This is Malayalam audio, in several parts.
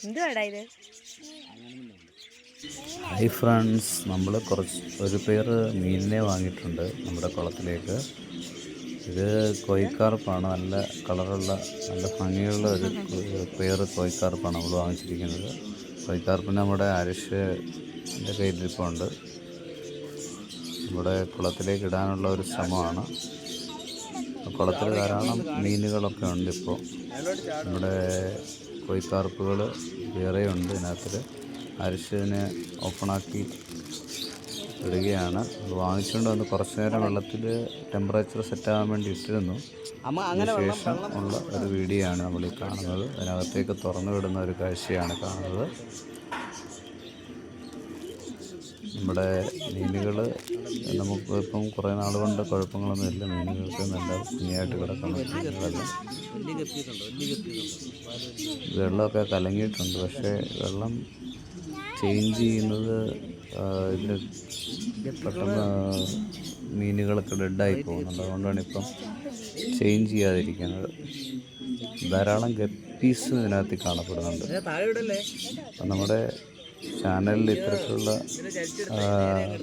എന്തുവാടാ ഇത്? ഹൈ ഫ്രണ്ട്സ്, നമ്മൾ ഒരു പേര് മീനിനെ വാങ്ങിയിട്ടുണ്ട് നമ്മുടെ കുളത്തിലേക്ക്. ഇത് കോയിക്കാർപ്പാണ്. നല്ല കളറുള്ള നല്ല ഭംഗിയുള്ള ഒരു പേര് കോയിക്കാർപ്പാണ് നമ്മൾ വാങ്ങിച്ചിരിക്കുന്നത്. കോയിക്കാർപ്പിന് നമ്മുടെ അരിഷിൻ്റെ കയ്യിലിരിപ്പുണ്ട്. നമ്മുടെ കുളത്തിലേക്ക് ഇടാനുള്ള ഒരു ശ്രമമാണ്. കുളത്തിൽ ധാരാളം മീനുകളൊക്കെ ഉണ്ട്. ഇപ്പോൾ നമ്മുടെ കോയിക്കാർപ്പുകൾ വേറെയുണ്ട്. ഇതിനകത്തിൽ അരിശിനെ ഓപ്പണാക്കി ഇടുകയാണ്. വാങ്ങിച്ചുകൊണ്ട് വന്ന് കുറച്ച് നേരം വെള്ളത്തിൽ ടെമ്പറേച്ചർ സെറ്റാകാൻ വേണ്ടി ഇട്ടിരുന്നു. അതിനുശേഷം ഉള്ള ഒരു വീഡിയോ ആണ് നമ്മൾ ഈ കാണുന്നത്. അതിനകത്തേക്ക് തുറന്നു വിടുന്ന ഒരു കാഴ്ചയാണ് കാണുന്നത്. നമ്മുടെ മീനുകൾ നമുക്ക് ഇപ്പം കുറേ നാൾ കൊണ്ട് കുഴപ്പങ്ങളൊന്നുമില്ല. മീനുകൾക്ക് നല്ല ഭംഗിയായിട്ട് കിടക്കണം. വെള്ളമൊക്കെ കലങ്ങിയിട്ടുണ്ട്. പക്ഷേ വെള്ളം ചേഞ്ച് ചെയ്യുന്നത് ഇതിൽ പെട്ടെന്ന് മീനുകളൊക്കെ ഡെഡായി പോകുന്നുണ്ട്. അതുകൊണ്ടാണ് ഇപ്പം ചേഞ്ച് ചെയ്യാതിരിക്കുന്നത്. ധാരാളം ഗപ്പീസ് ഇതിനകത്ത് കാണപ്പെടുന്നുണ്ട്. അപ്പം നമ്മുടെ ചാനലിൽ ഇത്തരത്തിലുള്ള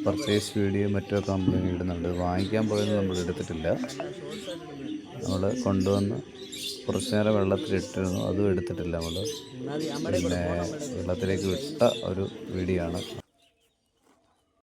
പർച്ചേസ് വീഡിയോ മറ്റൊക്കെ നമ്മൾ ഇടുന്നുണ്ട്. വാങ്ങിക്കാൻ പോയത് നമ്മൾ എടുത്തിട്ടില്ല. നമ്മൾ കൊണ്ടുവന്ന് കുറച്ച് നേരം വെള്ളത്തിലിട്ടിരുന്നു, അതും എടുത്തിട്ടില്ല നമ്മൾ. പിന്നെ വെള്ളത്തിലേക്ക് വിട്ട ഒരു വീഡിയോ ആണ്.